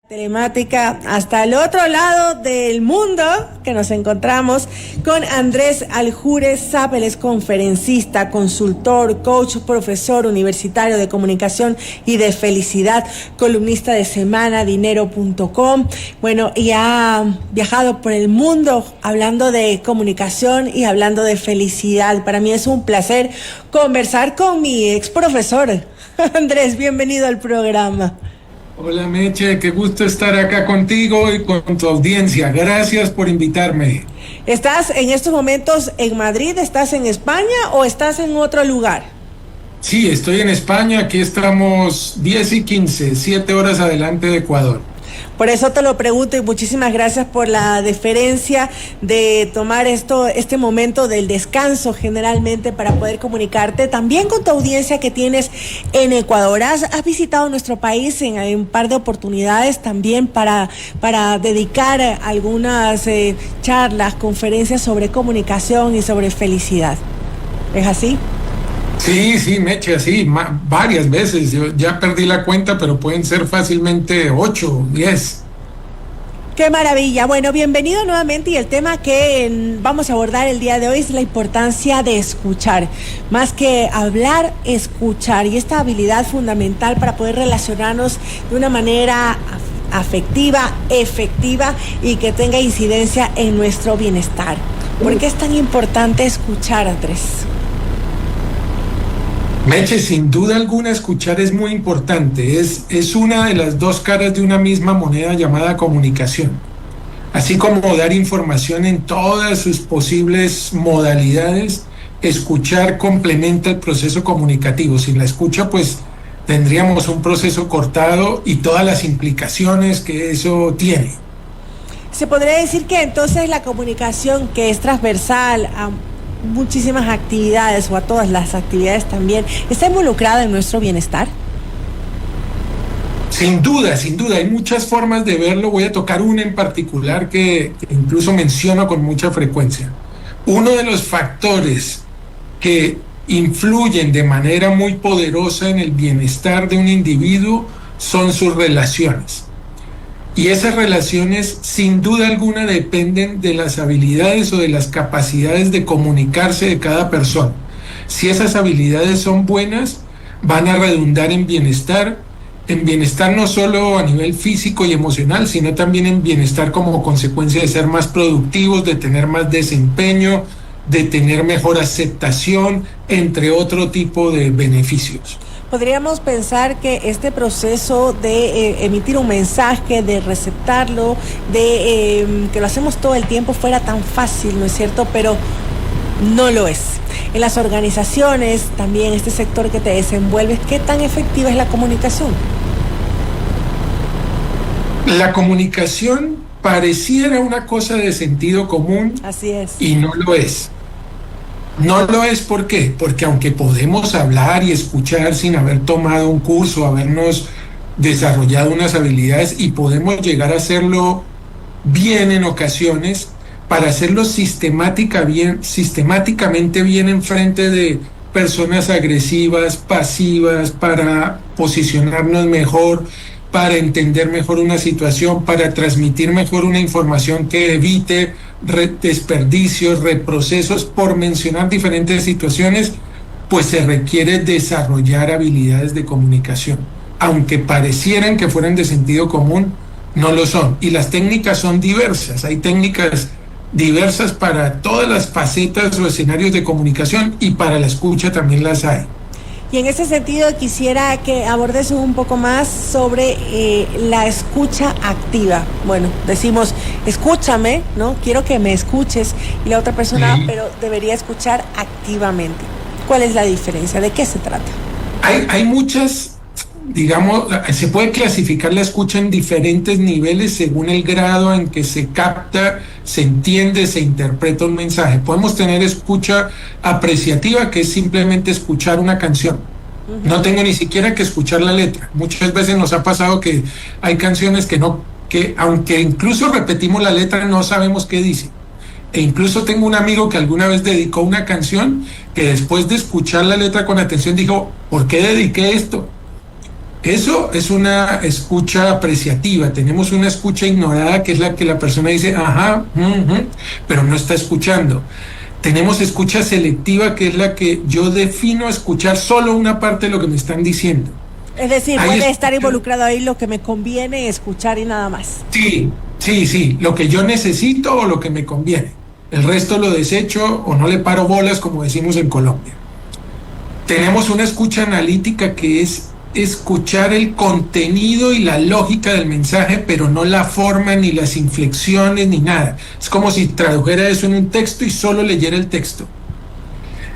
Telemática hasta el otro lado del mundo, que nos encontramos con Andrés Aljures Zapel, es conferencista, consultor, coach, profesor universitario de comunicación y de felicidad, columnista de semanadinero.com. Bueno, y ha viajado por el mundo hablando de comunicación y hablando de felicidad. Para mí es un placer conversar con mi ex profesor. Andrés, bienvenido al programa. Hola Meche, qué gusto estar acá contigo y con tu audiencia. Gracias por invitarme. ¿Estás en estos momentos en Madrid? ¿Estás en España o estás en otro lugar? Sí, estoy en España. Aquí estamos 10:15, 7 horas adelante de Ecuador. Por eso te lo pregunto y muchísimas gracias por la deferencia de tomar este momento del descanso generalmente para poder comunicarte también con tu audiencia que tienes en Ecuador. Has visitado nuestro país en un par de oportunidades también para dedicar algunas charlas, conferencias sobre comunicación y sobre felicidad. ¿Es así? Sí, Meche, así, varias veces. Yo ya perdí la cuenta, pero pueden ser fácilmente 8, 10. ¡Qué maravilla! Bueno, bienvenido nuevamente, y el tema que vamos a abordar el día de hoy es la importancia de escuchar. Más que hablar, escuchar, y esta habilidad fundamental para poder relacionarnos de una manera afectiva, efectiva y que tenga incidencia en nuestro bienestar. ¿Por qué es tan importante escuchar, Andrés? Meche, sin duda alguna escuchar es muy importante, es una de las dos caras de una misma moneda llamada comunicación. Así como dar información en todas sus posibles modalidades, escuchar complementa el proceso comunicativo. Sin la escucha, pues tendríamos un proceso cortado y todas las implicaciones que eso tiene. Se podría decir que entonces la comunicación, que es transversal a muchísimas actividades o a todas las actividades también, ¿está involucrada en nuestro bienestar? Sin duda, hay muchas formas de verlo. Voy a tocar una en particular que incluso menciono con mucha frecuencia. Uno de los factores que influyen de manera muy poderosa en el bienestar de un individuo son sus relaciones. Y esas relaciones, sin duda alguna, dependen de las habilidades o de las capacidades de comunicarse de cada persona. Si esas habilidades son buenas, van a redundar en bienestar no solo a nivel físico y emocional, sino también en bienestar como consecuencia de ser más productivos, de tener más desempeño, de tener mejor aceptación, entre otro tipo de beneficios. Podríamos pensar que este proceso de emitir un mensaje, de receptarlo, de que lo hacemos todo el tiempo, fuera tan fácil, ¿no es cierto? Pero no lo es. En las organizaciones, también este sector que te desenvuelves, ¿qué tan efectiva es la comunicación? La comunicación pareciera una cosa de sentido común. Así es. Y no lo es. No lo es, ¿por qué? Porque aunque podemos hablar y escuchar sin haber tomado un curso, habernos desarrollado unas habilidades, y podemos llegar a hacerlo bien en ocasiones, para hacerlo sistemáticamente bien en frente de personas agresivas, pasivas, para posicionarnos mejor, para entender mejor una situación, para transmitir mejor una información que evite desperdicios, reprocesos, por mencionar diferentes situaciones, pues se requiere desarrollar habilidades de comunicación. Aunque parecieran que fueran de sentido común, no lo son. Y las técnicas son diversas. Hay técnicas diversas para todas las facetas o escenarios de comunicación, y para la escucha también las hay. Y en ese sentido quisiera que abordes un poco más sobre la escucha activa. Bueno, decimos, escúchame, ¿no? Quiero que me escuches, y la otra persona, sí, pero debería escuchar activamente. ¿Cuál es la diferencia? ¿De qué se trata? Hay muchas, digamos, se puede clasificar la escucha en diferentes niveles según el grado en que se capta, se entiende, se interpreta un mensaje. Podemos tener escucha apreciativa, que es simplemente escuchar una canción. No tengo ni siquiera que escuchar la letra. Muchas veces nos ha pasado que hay canciones que aunque incluso repetimos la letra, no sabemos qué dice. E incluso tengo un amigo que alguna vez dedicó una canción que, después de escuchar la letra con atención, dijo: ¿por qué dediqué esto? Eso es una escucha apreciativa. Tenemos una escucha ignorada, que es la que la persona dice, ajá, pero no está escuchando. Tenemos escucha selectiva, que es la que yo defino escuchar solo una parte de lo que me están diciendo. Es decir, puede estar involucrado ahí lo que me conviene escuchar y nada más. Sí, lo que yo necesito o lo que me conviene. El resto lo desecho o no le paro bolas, como decimos en Colombia. Tenemos una escucha analítica, que es escuchar el contenido y la lógica del mensaje, pero no la forma, ni las inflexiones, ni nada. Es como si tradujera eso en un texto y solo leyera el texto.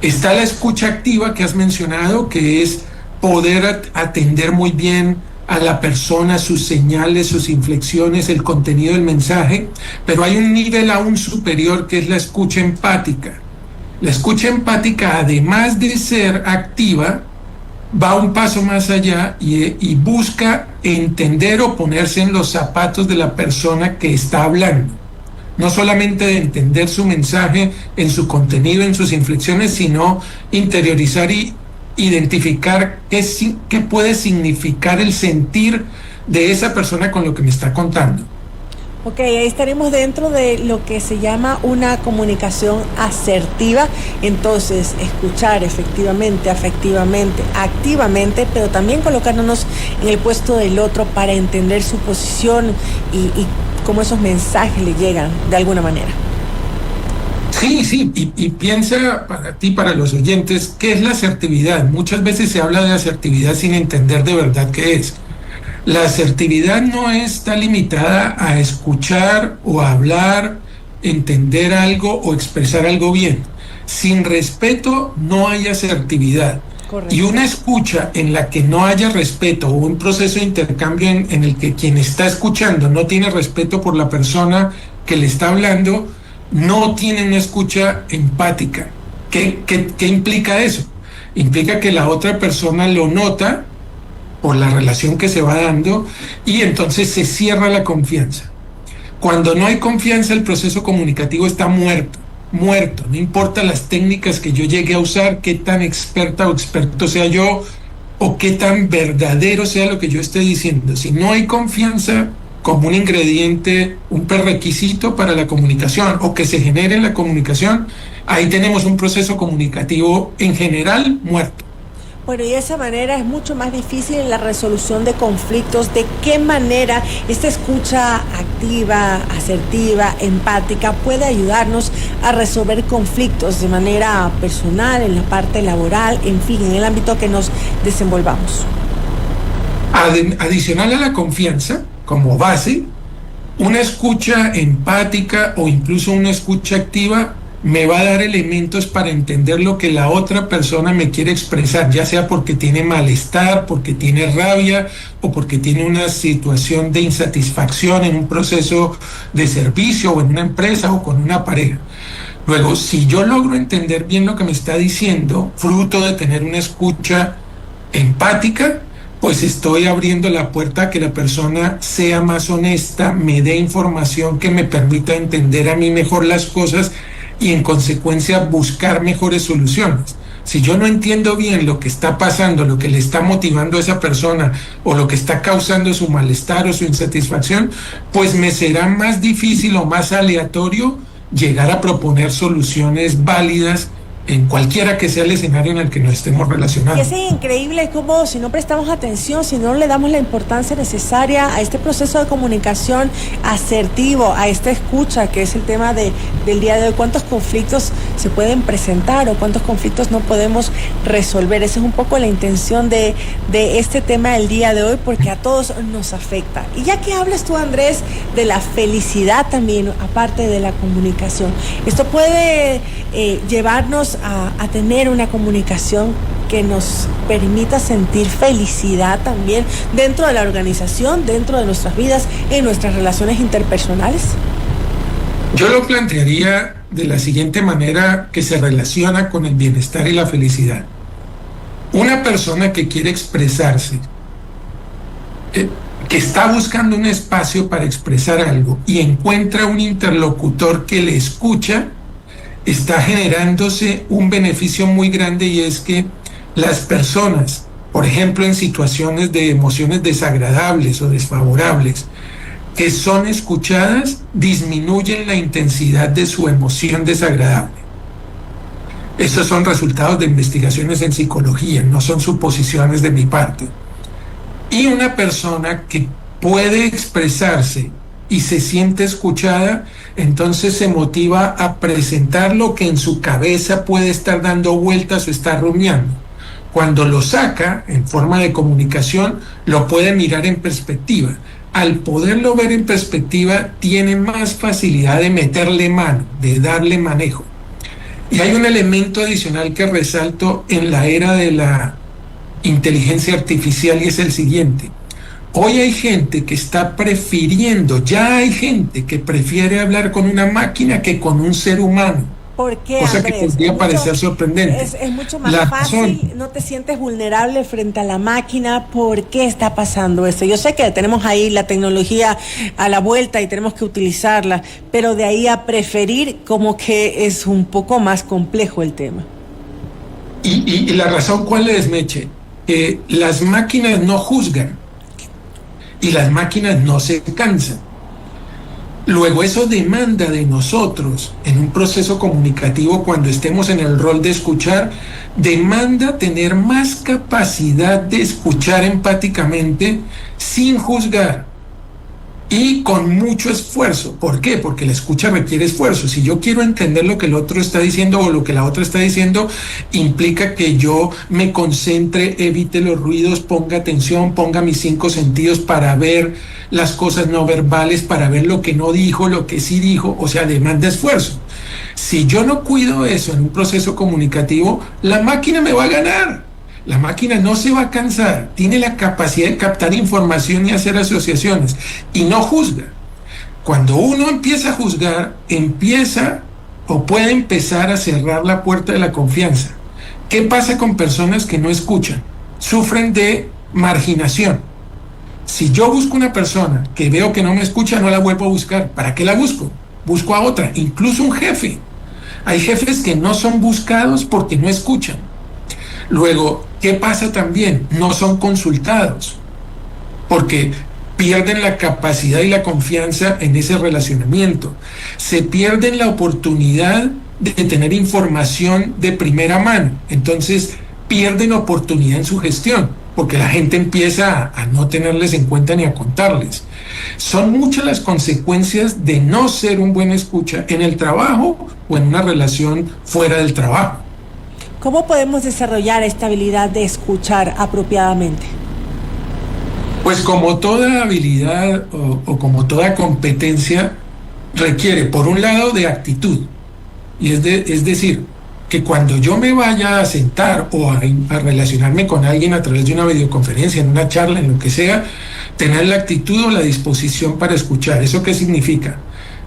Está la escucha activa que has mencionado, que es poder atender muy bien a la persona, sus señales, sus inflexiones, el contenido del mensaje, pero hay un nivel aún superior, que es la escucha empática. La escucha empática, además de ser activa, va un paso más allá y busca entender o ponerse en los zapatos de la persona que está hablando. No solamente de entender su mensaje en su contenido, en sus inflexiones, sino interiorizar y identificar qué puede significar el sentir de esa persona con lo que me está contando. Ok, ahí estaremos dentro de lo que se llama una comunicación asertiva. Entonces, escuchar efectivamente, afectivamente, activamente, pero también colocándonos en el puesto del otro para entender su posición y cómo esos mensajes le llegan de alguna manera. Sí, y piensa para ti, para los oyentes, ¿qué es la asertividad? Muchas veces se habla de asertividad sin entender de verdad qué es. La asertividad no está limitada a escuchar o a hablar, entender algo o expresar algo bien. Sin respeto no hay asertividad. Correcto. Y una escucha en la que no haya respeto o un proceso de intercambio en el que quien está escuchando no tiene respeto por la persona que le está hablando, no tiene una escucha empática. ¿Qué implica eso? Implica que la otra persona lo nota por la relación que se va dando y entonces se cierra la confianza. Cuando no hay confianza, el proceso comunicativo está muerto, no importa las técnicas que yo llegue a usar, qué tan experta o experto sea yo o qué tan verdadero sea lo que yo esté diciendo. Si no hay confianza como un ingrediente, un prerequisito para la comunicación o que se genere en la comunicación, ahí tenemos un proceso comunicativo en general muerto. Bueno, y de esa manera es mucho más difícil la resolución de conflictos. ¿De qué manera esta escucha activa, asertiva, empática puede ayudarnos a resolver conflictos de manera personal, en la parte laboral, en fin, en el ámbito que nos desenvolvamos? Adicional a la confianza, como base, una escucha empática o incluso una escucha activa me va a dar elementos para entender lo que la otra persona me quiere expresar, ya sea porque tiene malestar, porque tiene rabia o porque tiene una situación de insatisfacción en un proceso de servicio o en una empresa o con una pareja. Luego, si yo logro entender bien lo que me está diciendo, fruto de tener una escucha empática, pues estoy abriendo la puerta a que la persona sea más honesta, me dé información que me permita entender a mí mejor las cosas y en consecuencia buscar mejores soluciones. Si yo no entiendo bien lo que está pasando, lo que le está motivando a esa persona o lo que está causando su malestar o su insatisfacción, pues me será más difícil o más aleatorio llegar a proponer soluciones válidas en cualquiera que sea el escenario en el que nos estemos relacionando. Y es increíble cómo si no prestamos atención, si no le damos la importancia necesaria a este proceso de comunicación asertivo, a esta escucha, que es el tema del día de hoy, cuántos conflictos se pueden presentar o cuántos conflictos no podemos resolver. Esa es un poco la intención de este tema del día de hoy, porque a todos nos afecta. Y ya que hablas tú, Andrés, de la felicidad también, aparte de la comunicación, esto puede llevarnos a tener una comunicación que nos permita sentir felicidad también dentro de la organización, dentro de nuestras vidas, en nuestras relaciones interpersonales. Yo lo plantearía de la siguiente manera, que se relaciona con el bienestar y la felicidad. Una persona que quiere expresarse, que está buscando un espacio para expresar algo y encuentra un interlocutor que le escucha, está generándose un beneficio muy grande, y es que las personas por ejemplo, en situaciones de emociones desagradables o desfavorables, que son escuchadas, disminuyen la intensidad de su emoción desagradable. Esos son resultados de investigaciones en psicología, no son suposiciones de mi parte. Y una persona que puede expresarse y se siente escuchada, entonces se motiva a presentar lo que en su cabeza puede estar dando vueltas o estar rumiando. Cuando lo saca en forma de comunicación, lo puede mirar en perspectiva. Al poderlo ver en perspectiva, tiene más facilidad de meterle mano, de darle manejo. Y hay un elemento adicional que resalto en la era de la inteligencia artificial y es el siguiente. Hoy hay gente que está prefiriendo, ya hay gente que prefiere hablar con una máquina que con un ser humano. ¿Por qué, cosa Andrés? que podría parecer sorprendente. Es mucho más fácil, no te sientes vulnerable frente a la máquina. ¿Por qué está pasando esto? Yo sé que tenemos ahí la tecnología a la vuelta y tenemos que utilizarla, pero de ahí a preferir, como que es un poco más complejo el tema. Y la razón, ¿cuál es, Meche? Las máquinas no juzgan y las máquinas no se cansan. Luego eso demanda de nosotros, en un proceso comunicativo, cuando estemos en el rol de escuchar, demanda tener más capacidad de escuchar empáticamente sin juzgar y con mucho esfuerzo. ¿Por qué? Porque la escucha requiere esfuerzo. Si yo quiero entender lo que el otro está diciendo o lo que la otra está diciendo, implica que yo me concentre, evite los ruidos, ponga atención, ponga mis 5 sentidos para ver las cosas no verbales, para ver lo que no dijo, lo que sí dijo, o sea, demanda esfuerzo. Si yo no cuido eso en un proceso comunicativo, la máquina me va a ganar. La máquina no se va a cansar, tiene la capacidad de captar información y hacer asociaciones, y no juzga. Cuando uno empieza a juzgar, empieza o puede empezar a cerrar la puerta de la confianza. ¿Qué pasa con personas que no escuchan? Sufren de marginación. Si yo busco una persona que veo que no me escucha, no la vuelvo a buscar. ¿Para qué la busco? Busco a otra, incluso un jefe. Hay jefes que no son buscados porque no escuchan. Luego, ¿qué pasa también? No son consultados, porque pierden la capacidad y la confianza en ese relacionamiento. Se pierden la oportunidad de tener información de primera mano. Entonces, pierden oportunidad en su gestión, porque la gente empieza a no tenerles en cuenta ni a contarles. Son muchas las consecuencias de no ser un buen escucha en el trabajo o en una relación fuera del trabajo. ¿Cómo podemos desarrollar esta habilidad de escuchar apropiadamente? Pues como toda habilidad o como toda competencia requiere, por un lado, de actitud. Y es decir, que cuando yo me vaya a sentar o a relacionarme con alguien a través de una videoconferencia, en una charla, en lo que sea, tener la actitud o la disposición para escuchar. ¿Eso qué significa?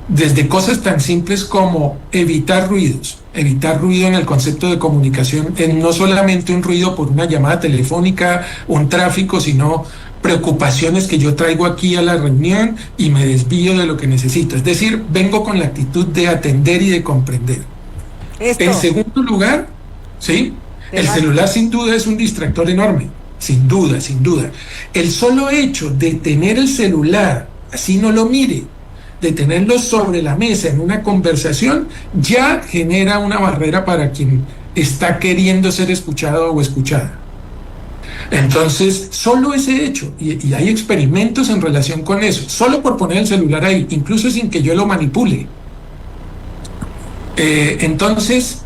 Desde cosas tan simples como evitar ruidos. Evitar ruido en el concepto de comunicación es no solamente un ruido por una llamada telefónica, un tráfico, sino preocupaciones que yo traigo aquí a la reunión y me desvío de lo que necesito. Es decir, vengo con la actitud de atender y de comprender. En segundo lugar, ¿sí? El celular sin duda es un distractor enorme, sin duda, sin duda. El solo hecho de tener el celular, así no lo mire, de tenerlo sobre la mesa en una conversación, ya genera una barrera para quien está queriendo ser escuchado o escuchada. Entonces, solo ese hecho, y hay experimentos en relación con eso, solo por poner el celular ahí, incluso sin que yo lo manipule. Entonces,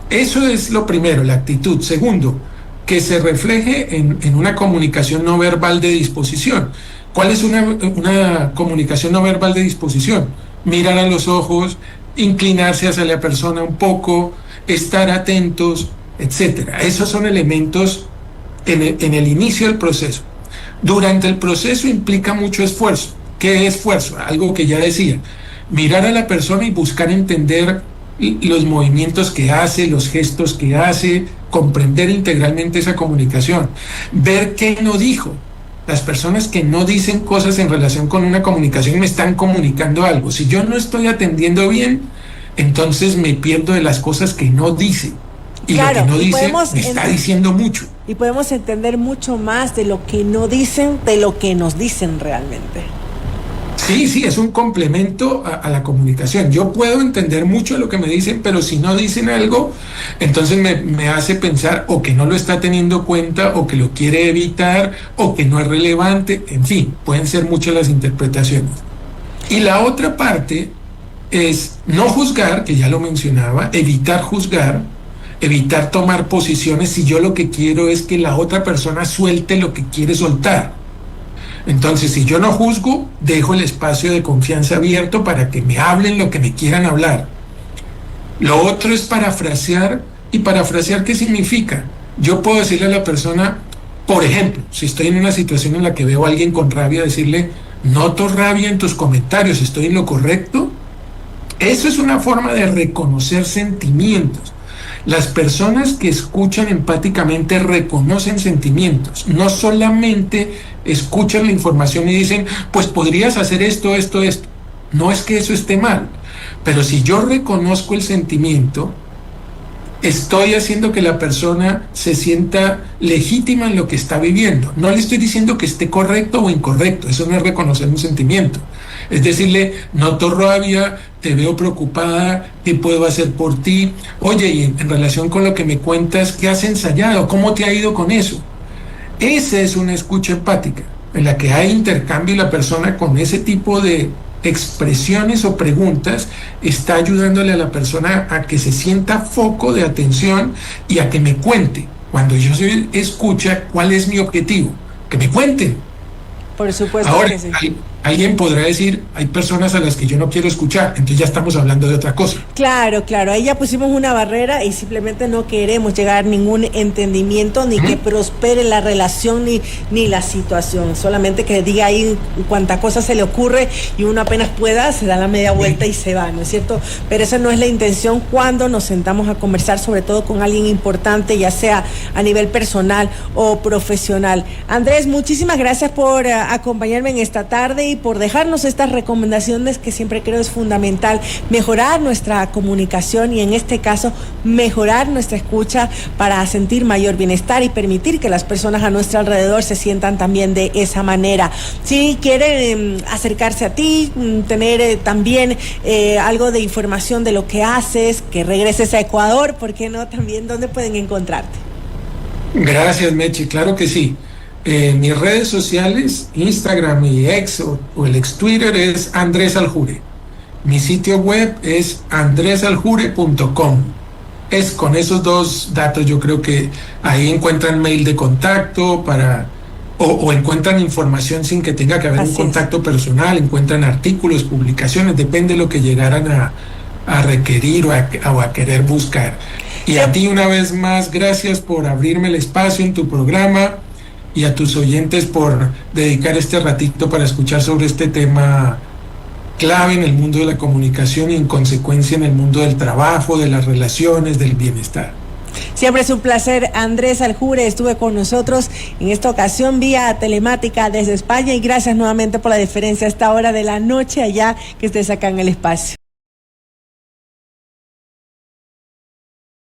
eso es lo primero, la actitud. Segundo, que se refleje en una comunicación no verbal de disposición. ¿Cuál es una comunicación no verbal de disposición? Mirar a los ojos, inclinarse hacia la persona un poco, estar atentos, etcétera. Esos son elementos en el inicio del proceso. Durante el proceso implica mucho esfuerzo. ¿Qué esfuerzo? Algo que ya decía. Mirar a la persona y buscar entender los movimientos que hace, los gestos que hace, comprender integralmente esa comunicación, ver qué no dijo. Las personas que no dicen cosas en relación con una comunicación me están comunicando algo. Si yo no estoy atendiendo bien, entonces me pierdo de las cosas que no dice. Y claro, lo que no dice me está diciendo mucho. Y podemos entender mucho más de lo que no dicen, de lo que nos dicen realmente. Sí, es un complemento a la comunicación. Yo puedo entender mucho de lo que me dicen, pero si no dicen algo, entonces me hace pensar o que no lo está teniendo en cuenta, o que lo quiere evitar, o que no es relevante. En fin, pueden ser muchas las interpretaciones. Y la otra parte es no juzgar, que ya lo mencionaba, evitar juzgar, evitar tomar posiciones si yo lo que quiero es que la otra persona suelte lo que quiere soltar. Entonces, si yo no juzgo, dejo el espacio de confianza abierto para que me hablen lo que me quieran hablar. Lo otro es parafrasear. ¿Y parafrasear qué significa? Yo puedo decirle a la persona, por ejemplo, si estoy en una situación en la que veo a alguien con rabia, decirle, noto rabia en tus comentarios, ¿estoy en lo correcto? Eso es una forma de reconocer sentimientos. Las personas que escuchan empáticamente reconocen sentimientos, no solamente escuchan la información y dicen, pues podrías hacer esto, esto, esto. No es que eso esté mal, pero si yo reconozco el sentimiento, estoy haciendo que la persona se sienta legítima en lo que está viviendo. No le estoy diciendo que esté correcto o incorrecto, eso no es reconocer un sentimiento. Es decirle, noto rabia, te veo preocupada, ¿qué puedo hacer por ti? Oye, y en relación con lo que me cuentas, ¿qué has ensayado? ¿Cómo te ha ido con eso? Esa es una escucha empática, en la que hay intercambio y la persona con ese tipo de expresiones o preguntas está ayudándole a la persona a que se sienta foco de atención y a que me cuente. Cuando yo soy escucha, ¿cuál es mi objetivo? Que me cuenten. Por supuesto. Ahora, que sí. Alguien podrá decir, hay personas a las que yo no quiero escuchar, entonces ya estamos hablando de otra cosa. Claro, ahí ya pusimos una barrera y simplemente no queremos llegar a ningún entendimiento, ni que prospere la relación ni la situación, solamente que diga ahí cuánta cosa se le ocurre y uno apenas pueda, se da la media vuelta y se va, ¿no es cierto? Pero esa no es la intención cuando nos sentamos a conversar, sobre todo con alguien importante, ya sea a nivel personal o profesional. Andrés, muchísimas gracias por acompañarme en esta tarde y por dejarnos estas recomendaciones que siempre creo es fundamental, mejorar nuestra comunicación y en este caso mejorar nuestra escucha para sentir mayor bienestar y permitir que las personas a nuestro alrededor se sientan también de esa manera. Si quieren acercarse a ti, tener también algo de información de lo que haces, que regreses a Ecuador, ¿por qué no? También, ¿dónde pueden encontrarte? Gracias, Mechi, claro que sí. Mis redes sociales, Instagram y ex o el ex Twitter es Andrés Aljure. Mi sitio web es andresaljure.com. Es con esos dos datos, yo creo que ahí encuentran mail de contacto o encuentran información sin que tenga que haber un contacto personal, encuentran artículos, publicaciones, depende de lo que llegaran a requerir o a querer buscar. Y a ti una vez más, gracias por abrirme el espacio en tu programa y a tus oyentes por dedicar este ratito para escuchar sobre este tema clave en el mundo de la comunicación y en consecuencia en el mundo del trabajo, de las relaciones, del bienestar. Siempre es un placer. Andrés Aljure estuve con nosotros en esta ocasión vía telemática desde España y gracias nuevamente por la diferencia a esta hora de la noche allá que estés acá en el espacio.